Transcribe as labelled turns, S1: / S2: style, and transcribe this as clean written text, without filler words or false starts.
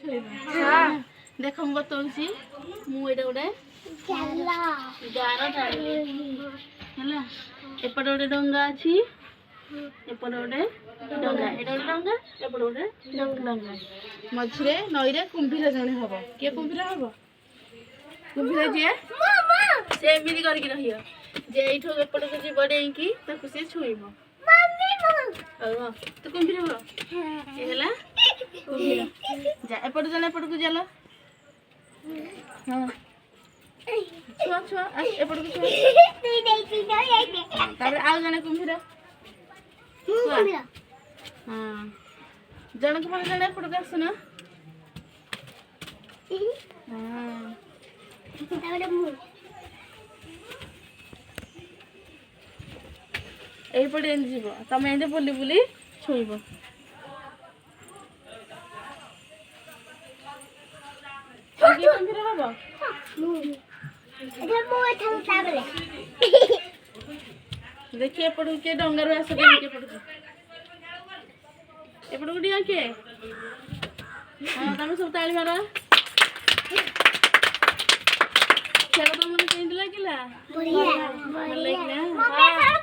S1: देख मु बताऊँ मुझे गोटे गार टाणी है एपटे गोटे डंगा अच्छी एपटे गोटे डंगा एटा गोटे डंगा एपटे गोटे डंगा मझे नई रे कुंभीर जड़े हम किए कुंभीर हम कुंभीर जी से एमती करके रही जे ये एपट को जी डेईकी सी छुईब तू कुंभीर हो है कुंभीर जा एपट जाना एपट को चल हाँ छुआ छुआ एपट को छुआ आउ जने कुंभीर हाँ जनक पर जने एपट को आसना हाँ এইপটে এমনি যাব তুমি এমনি বুলি বুলি ছুঁইব देखिए एपटू के डंगारू आस एपटू डिया किए हाँ तुम सब ताली मार खेल तुम केमती लगे भल लगे